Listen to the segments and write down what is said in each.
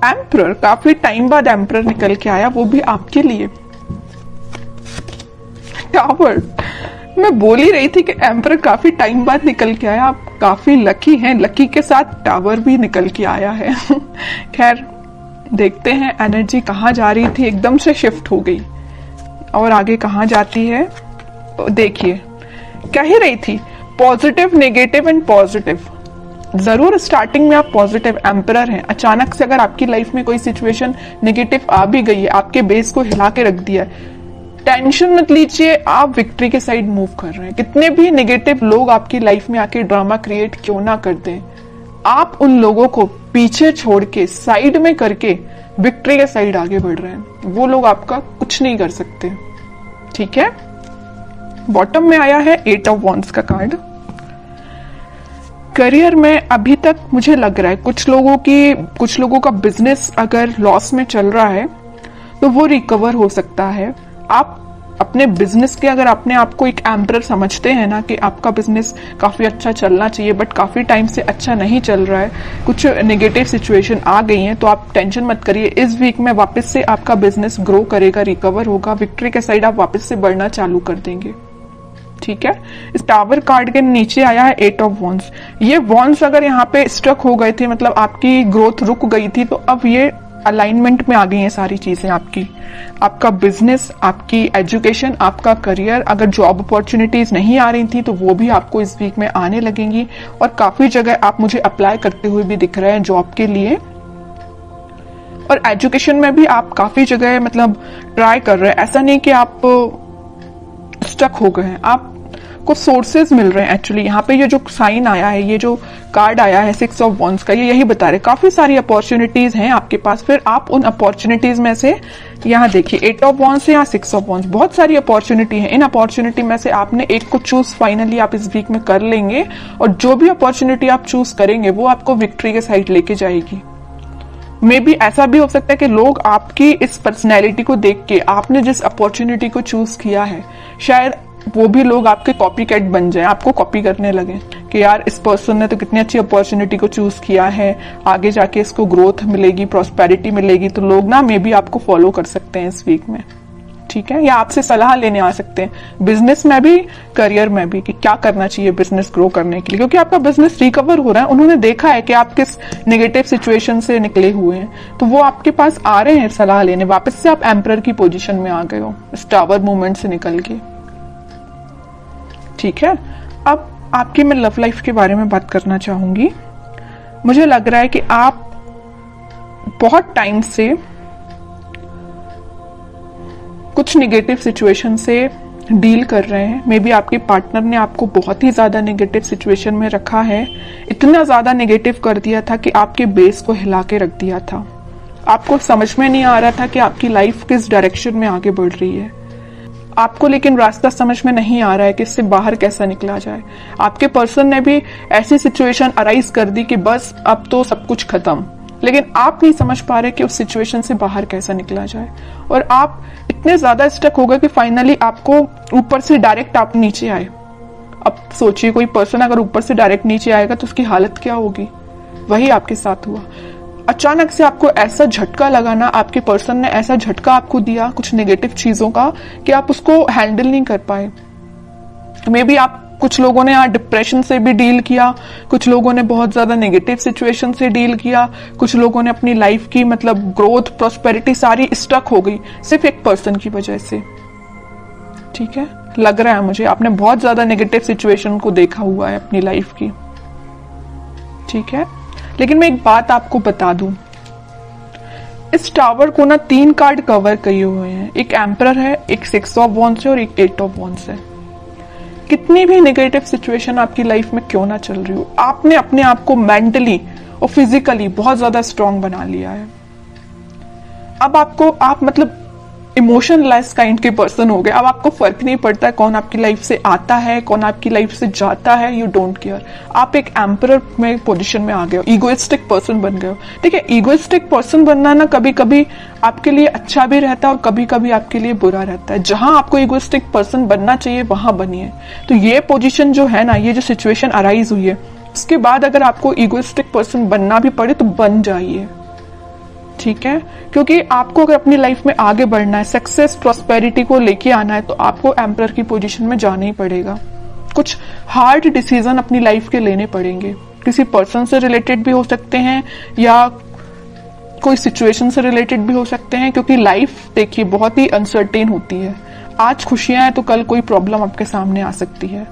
Emperor, काफी time बाद emperor निकल के आया, वो भी आपके लिए। टावर, मैं बोल ही रही थी कि एम्परर काफी टाइम बाद निकल के आया, आप काफी लकी हैं, लकी के साथ टावर भी निकल के आया है। खैर देखते हैं एनर्जी कहाँ जा रही थी, एकदम से शिफ्ट हो गई और आगे कहाँ जाती है। देखिए कह ही रही थी पॉजिटिव, नेगेटिव एंड पॉजिटिव। जरूर स्टार्टिंग में आप पॉजिटिव एम्परर हैं, अचानक से अगर आपकी लाइफ में कोई सिचुएशन नेगेटिव आ भी गई है, आपके बेस को हिला के रख दिया है, टेंशन मत लीजिए, आप विक्ट्री के साइड मूव कर रहे हैं। कितने भी नेगेटिव लोग आपकी लाइफ में आके ड्रामा क्रिएट क्यों ना कर दें, आप उन लोगों को पीछे छोड़ के साइड में करके विक्ट्री के साइड आगे बढ़ रहे हैं। वो लोग आपका कुछ नहीं कर सकते, ठीक है। बॉटम में आया है 8 ऑफ वॉन्ड्स का कार्ड। करियर में अभी तक मुझे लग रहा है कुछ लोगों का बिजनेस अगर लॉस में चल रहा है तो वो रिकवर हो सकता है। आप अपने बिजनेस के अगर अपने आप को एक एम्परर समझते हैं ना कि आपका बिजनेस काफी अच्छा चलना चाहिए बट काफी टाइम से अच्छा नहीं चल रहा है, कुछ नेगेटिव सिचुएशन आ गई हैं, तो आप टेंशन मत करिए। इस वीक में वापस से आपका बिजनेस ग्रो करेगा, रिकवर होगा, विक्ट्री के साइड आप वापस से बढ़ना चालू कर देंगे, ठीक है। इस टावर कार्ड के नीचे आया है 8 ऑफ वॉन्ड्स। ये वॉन्ड्स अगर यहाँ पे स्ट्रक हो गए थे, मतलब आपकी ग्रोथ रुक गई थी, तो अब ये अलाइनमेंट में आ गई हैं सारी चीजें आपकी। आपका बिजनेस, आपकी एजुकेशन, आपका करियर, अगर जॉब अपॉर्चुनिटीज नहीं आ रही थी तो वो भी आपको इस वीक में आने लगेंगी और काफी जगह आप मुझे अप्लाई करते हुए भी दिख रहे हैं जॉब के लिए। और एजुकेशन में भी आप काफी जगह मतलब ट्राई कर रहे हैं, ऐसा नहीं कि आप स्टक हो गए हैं, आपको सोर्सेज मिल रहे हैं। एक्चुअली यहाँ पे ये जो साइन आया है, ये जो कार्ड आया है 6 ऑफ वॉन्ड्स का, ये यही बता रहे काफी सारी अपॉर्चुनिटीज हैं आपके पास। फिर आप उन अपॉर्चुनिटीज में से यहाँ देखिए 8 ऑफ वॉन्ड्स से यहाँ 6 ऑफ वॉन्ड्स, बहुत सारी अपॉर्चुनिटी है। इन अपॉर्चुनिटी में से आपने एक को चूज फाइनली आप इस वीक में कर लेंगे और जो भी अपॉर्चुनिटी आप चूज करेंगे वो आपको विक्ट्री के साइड लेके जाएगी। मे बी ऐसा भी हो सकता है कि लोग आपकी इस पर्सनैलिटी को देख के, आपने जिस अपॉर्चुनिटी को चूज किया है, शायद वो भी लोग आपके कॉपी कैट बन जाए, आपको कॉपी करने लगे कि यार इस पर्सन ने तो कितनी अच्छी अपॉर्चुनिटी को चूज किया है, आगे जाके इसको ग्रोथ मिलेगी, प्रॉस्पेरिटी मिलेगी, तो लोग ना मे बी आपको फॉलो कर सकते हैं इस वीक में, ठीक है। या आपसे सलाह लेने आ सकते हैं बिजनेस में भी, करियर में भी, कि क्या करना चाहिए बिजनेस ग्रो करने के लिए, क्योंकि आपका बिजनेस रिकवर हो रहा है। उन्होंने देखा है कि आप किस नेगेटिव सिचुएशन से निकले हुए हैं, तो वो आपके पास आ रहे हैं सलाह लेने। वापस से आप एम्परर की पोजीशन में आ गए हो इस टावर मूवमेंट से निकल के, ठीक है। अब आपकी मैं लव लाइफ के बारे में बात करना चाहूंगी। मुझे लग रहा है कि आप बहुत टाइम से कुछ नेगेटिव सिचुएशन से डील कर रहे हैं। मे बी आपके पार्टनर ने आपको बहुत ही ज्यादा नेगेटिव सिचुएशन में रखा है, इतना ज्यादा नेगेटिव कर दिया था कि आपके बेस को हिला के रख दिया था। आपको समझ में नहीं आ रहा था कि आपकी लाइफ किस डायरेक्शन में आगे बढ़ रही है, आपको लेकिन रास्ता समझ में नहीं आ रहा है कि इससे बाहर कैसा निकला जाए। आपके पर्सन ने भी ऐसी सिचुएशन अराइज कर दी कि बस अब तो सब कुछ खत्म, लेकिन आप नहीं समझ पा रहे कि उस सिचुएशन से बाहर कैसा निकला जाए। और आप इतने ज्यादा स्टक हो गए कि फाइनली आपको ऊपर से डायरेक्ट आप नीचे आए। अब सोचिए कोई पर्सन अगर ऊपर से डायरेक्ट नीचे आएगा तो उसकी हालत क्या होगी। वही आपके साथ हुआ। अचानक से आपको ऐसा झटका लगा ना, आपके पर्सन ने ऐसा झटका आपको दिया कुछ नेगेटिव चीजों का कि आप उसको हैंडल नहीं कर पाए। मे बी आप, कुछ लोगों ने यहाँ डिप्रेशन से भी डील किया, कुछ लोगों ने बहुत ज्यादा नेगेटिव सिचुएशन से डील किया, कुछ लोगों ने अपनी लाइफ की मतलब ग्रोथ, प्रॉस्पेरिटी सारी स्टक हो गई सिर्फ एक पर्सन की वजह से, ठीक है। लग रहा है मुझे आपने बहुत ज्यादा नेगेटिव सिचुएशन को देखा हुआ है अपनी लाइफ की, ठीक है। लेकिन मैं एक बात आपको बता दूं, इस टावर को ना 3 कार्ड कवर किए हुए हैं। एक एम्परर है, एक 6 ऑफ वॉन्ड्स है और एक 8 ऑफ वॉन्ड्स है। कितनी भी नेगेटिव सिचुएशन आपकी लाइफ में क्यों ना चल रही हो, आपने अपने आप को मेंटली और फिजिकली बहुत ज्यादा स्ट्रांग बना लिया है। अब आपको, आप मतलब इमोशनलेस काइंड के पर्सन हो गए। अब आपको फर्क नहीं पड़ता है कौन आपकी लाइफ से आता है, कौन आपकी लाइफ से जाता है, यू डोंट केयर। आप एक एम्परर में पोजीशन में आ गए हो, इगोइस्टिक पर्सन बन गए हो, ठीक है। इगोइस्टिक पर्सन बनना ना कभी कभी आपके लिए अच्छा भी रहता है और कभी कभी आपके लिए बुरा रहता है। जहां आपको इगोइस्टिक पर्सन बनना चाहिए वहां बनिए। तो ये पोजीशन जो है ना, ये जो सिचुएशन अराइज हुई है, उसके बाद अगर आपको इगोइस्टिक पर्सन बनना भी पड़े तो बन जाइए, ठीक है, क्योंकि आपको अगर अपनी लाइफ में आगे बढ़ना है, सक्सेस प्रॉस्पेरिटी को लेके आना है, तो आपको एम्परर की पोजीशन में जाना ही पड़ेगा। कुछ हार्ड डिसीजन अपनी लाइफ के लेने पड़ेंगे, किसी पर्सन से रिलेटेड भी हो सकते हैं या कोई सिचुएशन से रिलेटेड भी हो सकते हैं, क्योंकि लाइफ देखिए बहुत ही अनसर्टेन होती है। आज खुशियां हैं तो कल कोई प्रॉब्लम आपके सामने आ सकती है।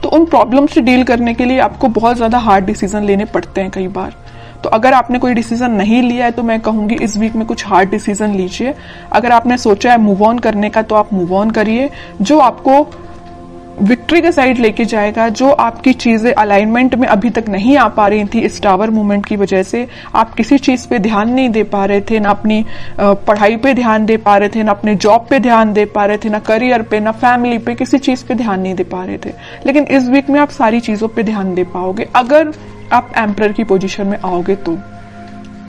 तो उन प्रॉब्लम से डील करने के लिए आपको बहुत ज्यादा हार्ड डिसीजन लेने पड़ते हैं कई बार। तो अगर आपने कोई डिसीजन नहीं लिया है तो मैं कहूंगी इस वीक में कुछ हार्ड डिसीजन लीजिए। अगर आपने सोचा है मूव ऑन करने का तो आप मूव ऑन करिए, जो आपको विक्ट्री के साइड लेके जाएगा। जो आपकी चीजें अलाइनमेंट में अभी तक नहीं आ पा रही थी इस टावर मूवमेंट की वजह से, आप किसी चीज पे ध्यान नहीं दे पा रहे थे, ना अपनी पढ़ाई पे ध्यान दे पा रहे थे, ना अपने जॉब पे ध्यान दे पा रहे थे, ना करियर पे, ना फैमिली पे, किसी चीज पे ध्यान नहीं दे पा रहे थे। लेकिन इस वीक में आप सारी चीजों पे ध्यान दे पाओगे अगर आप एम्परर की पोजीशन में आओगे तो।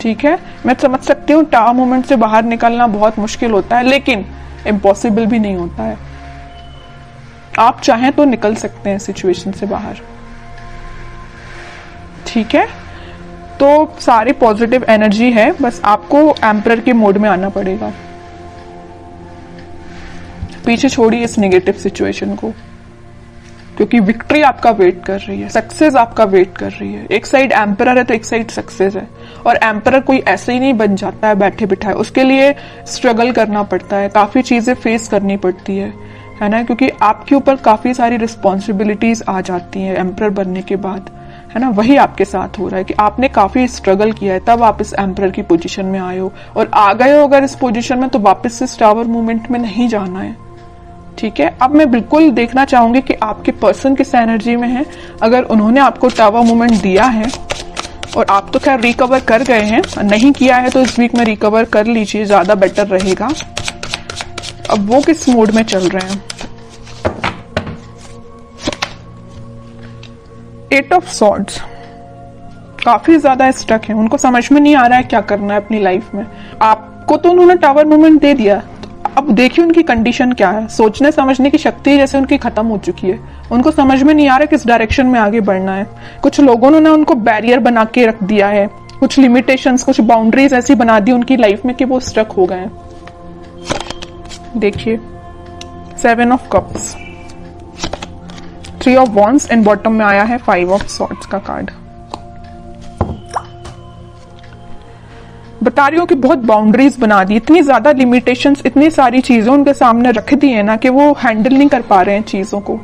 ठीक है, मैं समझ सकती हूँ टावर मूवमेंट से बाहर निकलना बहुत मुश्किल होता है, लेकिन इम्पॉसिबल भी नहीं होता है। आप चाहें तो निकल सकते हैं सिचुएशन से बाहर। ठीक है, तो सारी पॉजिटिव एनर्जी है, बस आपको एम्परर के मोड में आना पड़ेगा। पीछे छोड़िए इस नेगेटिव सिचुएशन को, क्योंकि विक्ट्री आपका वेट कर रही है, सक्सेस आपका वेट कर रही है। एक साइड एम्परर है तो एक साइड सक्सेस है, और एम्परर कोई ऐसे ही नहीं बन जाता है बैठे बिठाए, उसके लिए स्ट्रगल करना पड़ता है, काफी चीजें फेस करनी पड़ती है ना, क्योंकि आपके ऊपर काफी सारी रिस्पॉन्सिबिलिटीज आ जाती हैं एम्परर बनने के बाद, है ना। वही आपके साथ हो रहा है कि आपने काफी स्ट्रगल किया है, तब आप इस एम्परर की पोजीशन में आए हो, और आ गए हो अगर इस पोजीशन में तो वापस से टावर मूवमेंट में नहीं जाना है। ठीक है, अब मैं बिल्कुल देखना चाहूंगी कि आपके पर्सन किस एनर्जी में है। अगर उन्होंने आपको टावर मूवमेंट दिया है और आप तो खैर रिकवर कर गए हैं, नहीं किया है तो इस वीक में रिकवर कर लीजिए, ज्यादा बेटर रहेगा। अब वो किस मोड में चल रहे हैं। 8 ऑफ सॉर्ड्स, काफी ज्यादा स्टक है, उनको समझ में नहीं आ रहा है क्या करना है अपनी लाइफ में। आपको तो उन्होंने टावर मूवमेंट दे दिया, अब देखिए उनकी कंडीशन क्या है। सोचने समझने की शक्ति जैसे उनकी खत्म हो चुकी है, उनको समझ में नहीं आ रहा किस डायरेक्शन में आगे बढ़ना है। कुछ लोगों ने उनको बैरियर बना के रख दिया है, कुछ लिमिटेशंस, कुछ बाउंड्रीज ऐसी बना दी उनकी लाइफ में कि वो स्टक हो गए। देखिए 7 of cups, 3 of wands, and bottom में आया है 5 ऑफ सॉर्ड्स का कार्ड। बता रही हूँ कि बहुत बाउंड्रीज बना दी, इतनी ज्यादा लिमिटेशंस, इतनी सारी चीजें उनके सामने रख दी है ना कि वो हैंडल नहीं कर पा रहे हैं चीजों को।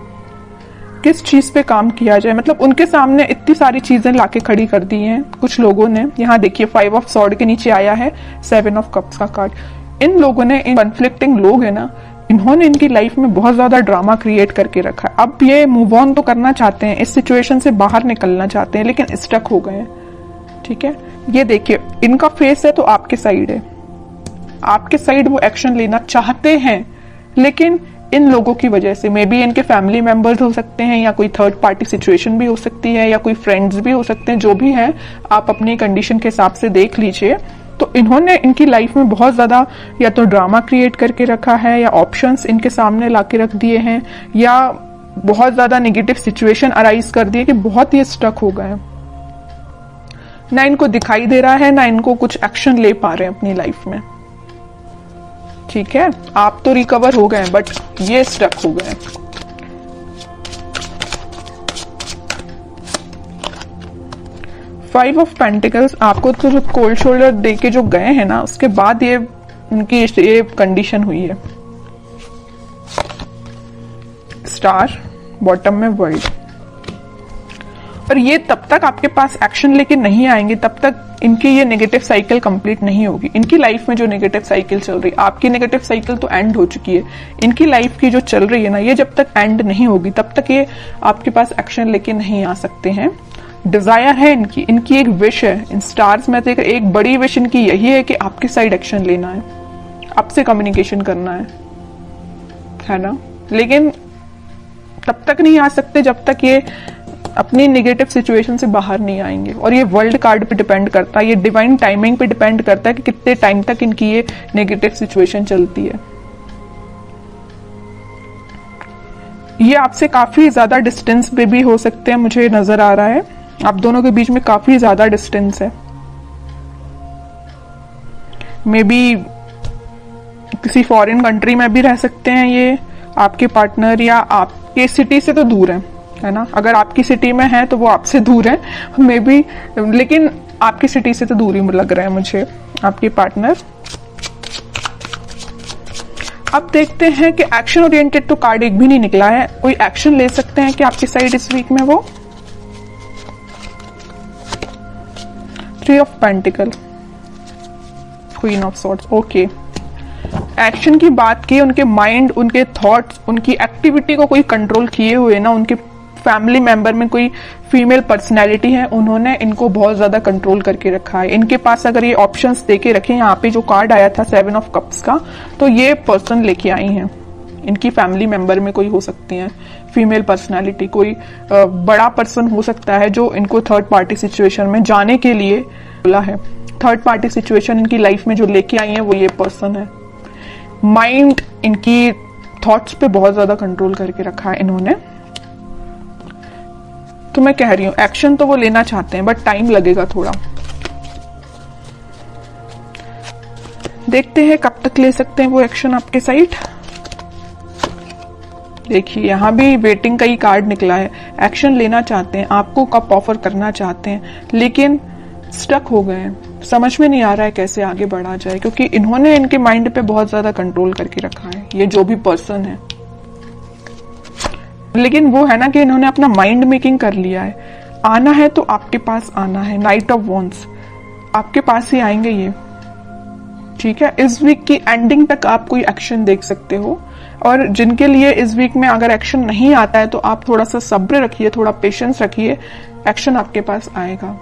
किस चीज पे काम किया जाए, मतलब उनके सामने इतनी सारी चीजें लाके खड़ी कर दी हैं कुछ लोगों ने। यहाँ देखिए 5 ऑफ सॉर्ड के नीचे आया है 7 ऑफ कप्स का कार्ड। इन लोगों ने, इन कॉन्फ्लिक्टिंग लोग है ना, इन्होंने इनकी लाइफ में बहुत ज्यादा ड्रामा क्रिएट करके रखा है। अब ये मूव ऑन तो करना चाहते हैं, इस सिचुएशन से बाहर निकलना चाहते हैं, लेकिन स्टक हो गए हैं। ठीक है, ये देखिए इनका फेस है तो आपके साइड है, आपके साइड वो एक्शन लेना चाहते हैं, लेकिन इन लोगों की वजह से, मे बी इनके फैमिली मेंबर्स हो सकते हैं, या कोई थर्ड पार्टी सिचुएशन भी हो सकती है, या कोई फ्रेंड्स भी हो सकते हैं, जो भी है आप अपनी कंडीशन के हिसाब से देख लीजिए। तो इन्होंने इनकी लाइफ में बहुत ज्यादा या तो ड्रामा क्रिएट करके रखा है, या ऑप्शंस इनके सामने लाके रख दिए हैं, या बहुत ज्यादा नेगेटिव सिचुएशन अराइज कर दिए कि बहुत ही स्टक हो गए। ना इनको दिखाई दे रहा है, ना इनको कुछ एक्शन ले पा रहे हैं अपनी लाइफ में। ठीक है, आप तो रिकवर हो गए बट ये स्टक हो गए। फाइव ऑफ पेंटिकल्स, आपको तो जो कोल्ड शोल्डर देके जो गए हैं ना, उसके बाद ये उनकी ये कंडीशन हुई है। स्टार, बॉटम में वर्ल्ड। और ये तब तक आपके पास एक्शन लेके नहीं आएंगे, तब तक इनकी ये नेगेटिव साइकिल कंप्लीट नहीं होगी। इनकी लाइफ में जो नेगेटिव साइकिल चल रही है, आपकी नेगेटिव साइकिल तो एंड हो चुकी है, इनकी लाइफ की जो चल रही है ना, ये जब तक एंड नहीं होगी तब तक ये आपके पास एक्शन लेके नहीं आ सकते हैं। डिजायर है इनकी एक विश है। इन स्टार्स में देख एक बड़ी विश इनकी यही है कि आपकी साइड एक्शन लेना है, आपसे कम्युनिकेशन करना है ना। लेकिन तब तक नहीं आ सकते जब तक ये अपनी नेगेटिव सिचुएशन से बाहर नहीं आएंगे। और ये वर्ल्ड कार्ड पे डिपेंड करता है, ये डिवाइन टाइमिंग पे डिपेंड करता है कि कितने टाइम तक इनकी ये नेगेटिव सिचुएशन चलती है। ये आपसे काफी ज्यादा डिस्टेंस पे भी हो सकते हैं, मुझे नजर आ रहा है आप दोनों के बीच में काफी ज्यादा डिस्टेंस है। मे बी किसी फॉरेन कंट्री में भी रह सकते हैं ये आपके पार्टनर, या आपके सिटी से तो दूर है ना। अगर आपकी सिटी में है तो वो आपसे दूर है मे बी, लेकिन आपकी सिटी से तो दूर ही लग रहा है मुझे आपके पार्टनर। अब देखते हैं कि एक्शन ओरिएंटेड तो कार्ड एक भी नहीं निकला है। कोई एक्शन ले सकते हैं कि आपकी साइड इस वीक में वो 3 of pentacle, queen of swords. Okay, action की बात की, उनके माइंड, उनके थॉट्स, उनकी एक्टिविटी को कोई कंट्रोल किए हुए ना, उनके फैमिली मेंबर में कोई फीमेल पर्सनैलिटी है, उन्होंने इनको बहुत ज्यादा कंट्रोल करके रखा है। इनके पास अगर ये ऑप्शंस देके रखे, यहाँ पे जो कार्ड आया था 7 ऑफ कप्स का, तो ये पर्सन लेके आई हैं। इनकी फैमिली मेंबर में कोई हो सकती है फीमेल पर्सनैलिटी, कोई बड़ा पर्सन हो सकता है जो इनको थर्ड पार्टी सिचुएशन में जाने के लिए बोला है। थर्ड पार्टी सिचुएशन इनकी लाइफ में जो लेके आई है वो ये पर्सन है। माइंड, इनकी थॉट्स पे बहुत ज्यादा कंट्रोल करके रखा है इन्होंने। तो मैं कह रही हूं एक्शन तो वो लेना चाहते हैं, बट टाइम लगेगा थोड़ा। देखते हैं कब तक ले सकते हैं वो एक्शन आपके साइड। देखिए यहां भी वेटिंग का ही कार्ड निकला है। एक्शन लेना चाहते हैं, आपको कब ऑफर करना चाहते हैं, लेकिन स्टक हो गए हैं। समझ में नहीं आ रहा है कैसे आगे बढ़ा जाए, क्योंकि इन्होंने इनके माइंड पे बहुत ज्यादा कंट्रोल करके रखा है, ये जो भी पर्सन है। लेकिन वो है ना कि इन्होंने अपना माइंड मेकिंग कर लिया है। आना है तो आपके पास आना है। नाइट ऑफ वॉन्ड्स, आपके पास ही आएंगे ये, ठीक है। इस वीक की एंडिंग तक आप कोई एक्शन देख सकते हो, और जिनके लिए इस वीक में अगर एक्शन नहीं आता है तो आप थोड़ा सा सब्र रखिए, थोड़ा पेशेंस रखिए, एक्शन आपके पास आएगा।